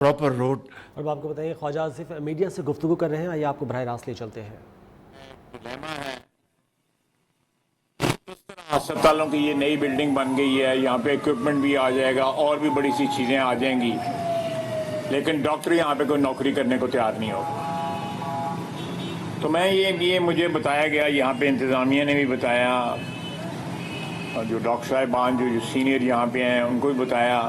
Proper road. और आपको बताइए, ख्वाजा आसिफ मीडिया से गुफ्तगू कर रहे हैं, आइए आपको बराह रास्त ले चलते हैं। डिलेमा है अस्पतालों की, ये नई बिल्डिंग बन गई है, यहाँ पे इक्विपमेंट भी आ जाएगा और भी बड़ी सी चीज़ें आ जाएंगी, लेकिन डॉक्टर यहाँ पे कोई नौकरी करने को तैयार नहीं होगा। तो मैं ये मुझे बताया गया, यहाँ पे इंतज़ामिया ने भी बताया और जो डॉक्टर साहिबान जो सीनियर यहाँ पे हैं उनको भी बताया।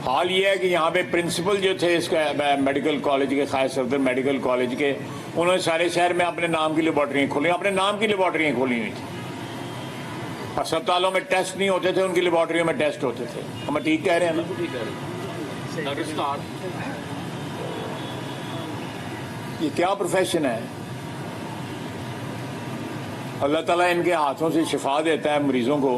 हाल ये है कि यहाँ पे प्रिंसिपल जो थे इसका मेडिकल कॉलेज के, खास सफदर मेडिकल कॉलेज के, उन्होंने सारे शहर में अपने नाम की लेबॉर्ट्रियाँ खोली, अपने नाम की लेबॉर्ट्रियाँ खोली हुई थी। अस्पतालों में टेस्ट नहीं होते थे, उनकी लेबॉर्ट्रियों में टेस्ट होते थे। हम ठीक कह रहे हैं ना? ये क्या प्रोफेशन है? अल्लाह ताला इनके हाथों से शिफा देता है मरीजों को,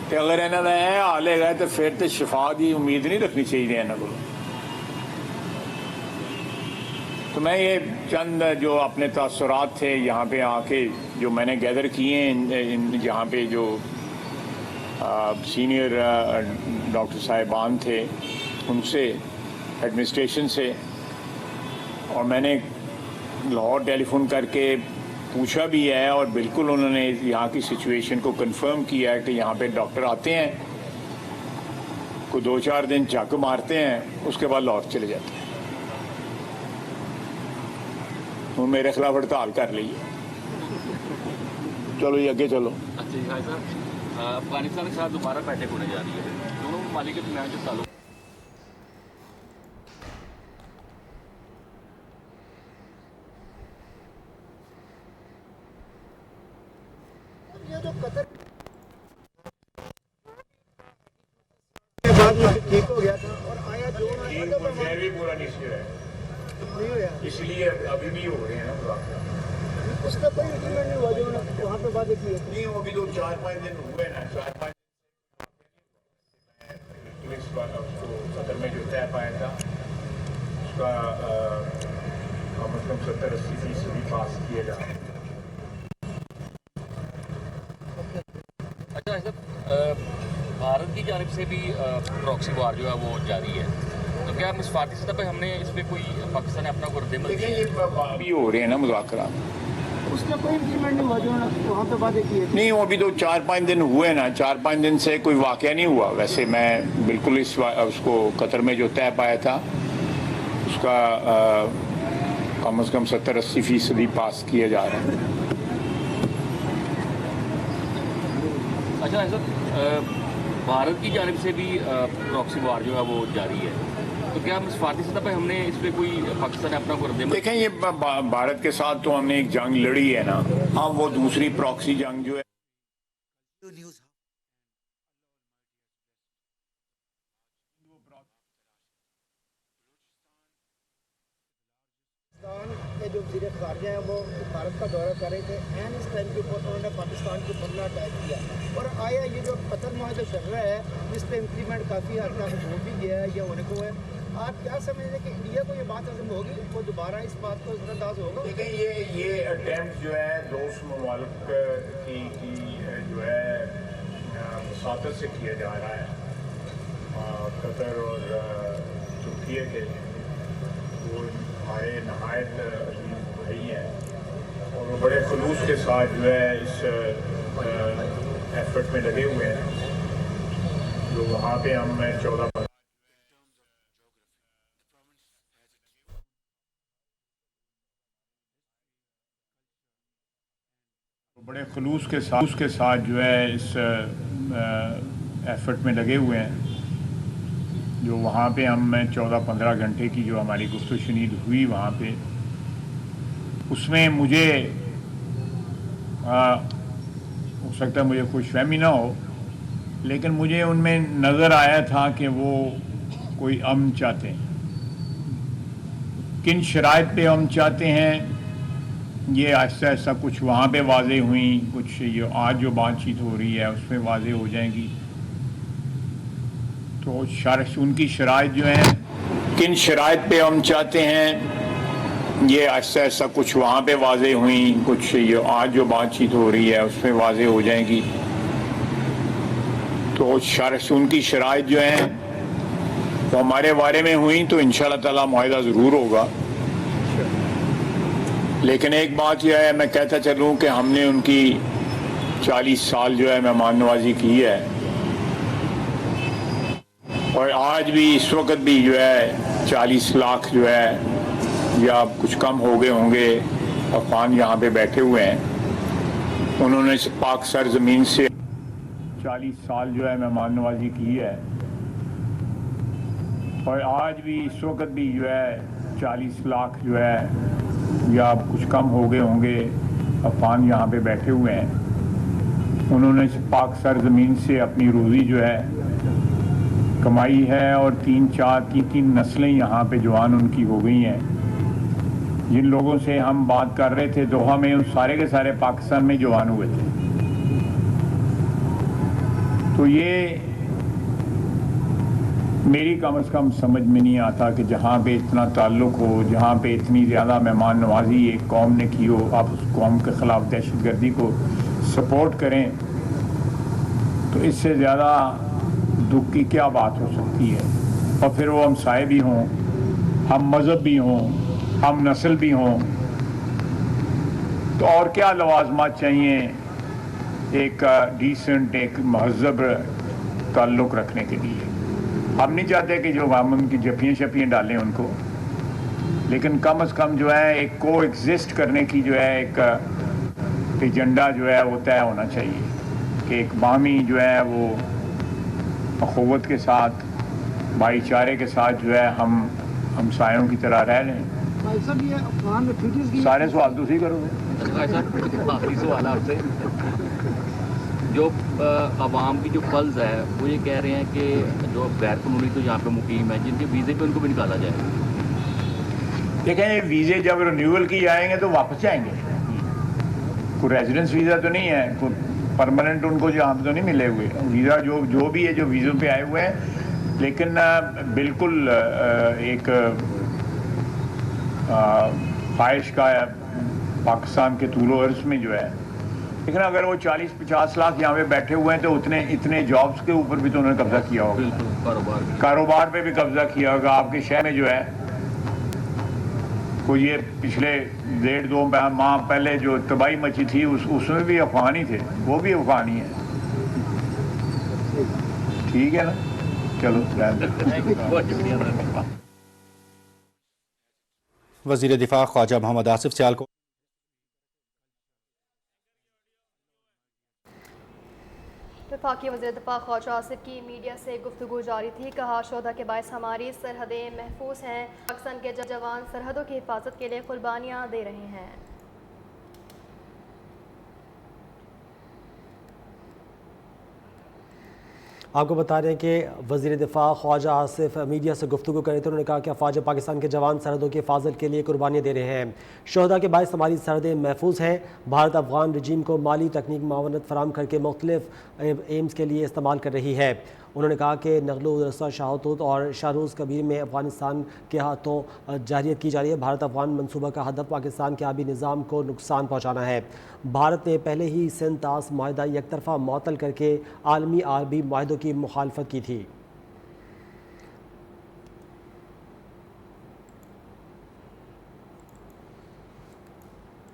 कि अगर इन्होंने यह हाल है तो फिर तो शिफा की उम्मीद नहीं रखनी चाहिए इन्हों को। तो मैं ये चंद जो अपने तासुरात थे यहाँ पे आके जो मैंने गैदर किए हैं, यहाँ पे जो सीनियर डॉक्टर साहिबान थे उनसे, एडमिनिस्ट्रेशन से, और मैंने लाहौर टेलीफोन करके पूछा भी है और बिल्कुल उन्होंने यहाँ की सिचुएशन को कंफर्म किया है कि यहाँ पे डॉक्टर आते हैं, को 2-4 दिन झाक मारते हैं, उसके बाद लाहौर चले जाते हैं। तो मेरे खिलाफ हड़ताल कर ली है। चलो ये आगे चलो। अच्छा जी, भाई साहब, अफगानिस्तान के साथ दोबारा बैठक होने जा रही है, दोनों ममालिक के दरमियान जो ताल्लुक ठीक हो गया था और आया जो भी पूरा निश्चय है, नहीं हुआ, इसलिए अभी भी हो रहे हैं ना मुज़ाकरात। उसका कोई इंप्लीमेंट नहीं हुआ जो वहाँ पे बातें की है। नहीं, वो भी तो 4-5 दिन हुए ना, 4-5 पुलिस वाला उसको सदर में जो तय पाया था उसका कम से कम 70-80% पास किए जा रहे हैं। अच्छा सर, भारत की जानिब से भी प्रॉक्सी वार जो है वो जारी है, तो क्या मुसफ़ाती सतह पे हमने इस पर कोई, पाकिस्तान ने अपना कोई रद्द-ए-अमल दिया है? ये भी हो रहे हैं ना मुज़ाकरात। उसका कोई इंप्लीमेंट नहीं हुआ जो वहाँ पे बातें की है। नहीं, वो अभी तो 4-5 दिन हुए ना, 4-5 दिन से कोई वाक़या नहीं हुआ। वैसे मैं बिल्कुल उसको कतर में जो तय पाया था उसका कम से कम 70-80% पास किए जा रहे हैं। अच्छा सर, भारत की जानिब से भी प्रॉक्सी वार जो है वो जारी है, तो क्या मुसफ़ाती सतह पे हमने इस पर कोई, पाकिस्तान ने अपना कोई रद्द-ए-अमल? देखें, ये भारत के साथ तो हमने एक जंग लड़ी है ना, अब वो दूसरी प्रॉक्सी जंग जो है के जो वज़ीर ख़ारिजा हैं वो भारत का दौरा कर रहे थे, एंड इस टाइम के ऊपर उन्होंने पाकिस्तान के ऊपर अटैक किया और आया ये जो कतर माहिदा चल रहा है इस पर इंप्लीमेंट काफ़ी हद तक हो भी गया है या होने को है। आप क्या समझते हैं कि इंडिया को ये बात हजम होगी, वो दोबारा इस बात को नज़रअंदाज होगा? देखें, ये अटैम्प्ट जो है दोस्त ममालिक की जो है मुसातत से किया जा रहा है। कतर और तुर्की के वो हमारे नहायत अजीज भाई हैं और वो बड़े खलूस के साथ जो है इस एफर्ट में लगे हुए हैं, जो वहाँ पे हम 14 बड़े खलूस के साथ जो है इस एफर्ट में लगे हुए हैं, जो वहाँ पे हम 14-15 घंटे की जो हमारी गुफ्तगू शुनीद हुई वहाँ पे, उसमें मुझे हो सकता है मुझे खुशफहमी ना हो, लेकिन मुझे उनमें नज़र आया था कि वो कोई अमन चाहते हैं। किन शराइत पे अमन चाहते हैं ये आहिस्ता आहिस्ता कुछ वहाँ पे वाज़े हुई, कुछ ये आज जो बातचीत हो रही है उसमें वाज़े हो जाएंगी। तो उनकी शराइत जो हैं, किन शराइत पे हम चाहते हैं ये आहिस्ता आहिस्ता कुछ वहाँ पे वाज़े हुई, कुछ ये आज जो बातचीत हो रही है उसमें वाज़े हो जाएंगी। तो उनकी शराइत जो हैं, वो हमारे बारे में हुई तो इंशाल्लाह ताला मुआहिदा ज़रूर होगा। लेकिन एक बात यह है, मैं कहता चलूँ कि हमने उनकी 40 साल जो है मेहमान नवाजी की है, और आज भी इस वक्त भी जो है 40 लाख जो है या कुछ कम हो गए होंगे अफगान यहाँ पे बैठे हुए हैं। उन्होंने इस पाक सरजमीन से 40 साल जो है मेहमान नवाजी की है, और आज भी इस वक्त भी जो है 40 लाख जो है या कुछ कम हो गए होंगे अफगान यहाँ पे बैठे हुए हैं। उन्होंने इस पाक सरजमीन से अपनी रोज़ी जो है कमाई है, और तीन नस्लें यहाँ पे जवान उनकी हो गई हैं। जिन लोगों से हम बात कर रहे थे दोहा में, उस सारे के सारे पाकिस्तान में जवान हुए थे। तो ये मेरी कम से कम समझ में नहीं आता कि जहाँ पे इतना ताल्लुक़ हो, जहाँ पे इतनी ज़्यादा मेहमान नवाजी एक कौम ने की हो, आप उस कौम के ख़िलाफ़ दहशतगर्दी को सपोर्ट करें, तो इससे ज़्यादा दुख की क्या बात हो सकती है। और फिर वो हमसाए भी हों, हम मज़हब भी हों, हम नस्ल भी हों, तो और क्या लवाजमात चाहिए एक डिसेंट, एक महज़ब ताल्लुक़ रखने के लिए। हम नहीं चाहते कि जो हम उनकी जफियाँ शफियाँ डालें उनको, लेकिन कम से कम जो है एक को एग्जिस्ट करने की जो है एक एजेंडा जो है वो तय होना चाहिए कि एक बामी जो है वो अखुवत के साथ, भाईचारे के साथ जो है हम हमसायों की तरह रह लें। भाई साहब, ये अफगान रेफ्यूजीज की सारे सवाल तो ही करोगे। भाई साहब, आखिरी सवाल आपसे, जो अवाम की जो फल्स है वो ये कह रहे हैं कि जो गैर कानूनी तो यहाँ पे मुकीम है, जिनके वीज़े पे उनको भी निकाला जाए। देखें, ये वीज़े जब रिन्यूअल की जाएंगे तो वापस जाएंगे। कोई रेजिडेंस वीज़ा तो नहीं है, कोई परमानेंट उनको यहाँ पे तो नहीं मिले हुए वीज़ा। जो भी है जो वीज़ों पे आए हुए हैं, लेकिन बिल्कुल एक ख्वाहिश का पाकिस्तान के तूलो अर्ज़ में जो है। लेकिन अगर वो 40-50 लाख यहाँ पे बैठे हुए हैं तो इतने जॉब्स के ऊपर भी तो उन्होंने कब्जा किया होगा, कारोबार पे भी कब्जा किया होगा। आपके शहर में जो है कोई ये पिछले 1.5-2 माह पहले जो तबाही मची थी उसमें भी अफगान ही थे, वो भी अफगान ही है। ठीक है ना, चलो। बहुत शुक्रिया। वज़ीर दिफा ख्वाजा मोहम्मद आसिफ सियालकोट। वफाकी वज़ीर दिफा ख्वाजा आसिफ की मीडिया से गुफ्तगू जारी थी। कहा, शोधा के बायस हमारी सरहदें महफूज हैं। पाकिस्तान के जवान सरहदों की हिफाजत के लिए कुर्बानियाँ दे रहे हैं। आपको बता रहे हैं कि वज़ीर दिफा ख्वाजा आसिफ मीडिया से गुफ्तगू कर रहे थे। उन्होंने कहा कि अफवाज पाकिस्तान के जवान सरहदों की हिफाजत के लिए कुर्बानियाँ दे रहे हैं। शोहदा के बायस हमारी सरहदें महफूज हैं। भारत अफगान रजीम को माली तकनीक मावनत फराम करके मुख्तलिफ एम्स के लिए इस्तेमाल कर रही है। उन्होंने कहा कि नगलो रसा शाहतूत और शाहरूज़ कबीर में अफ़गानिस्तान के हाथों जारियत की जा रही है। भारत अफगान मनसूबा का हदफ पाकिस्तान के आबी निज़ाम को नुकसान पहुँचाना है। भारत ने पहले ही सिंध तास माहिदा एक तरफ़ा मअतल करके आलमी आरबी माहिदों की मुखालफत की थी।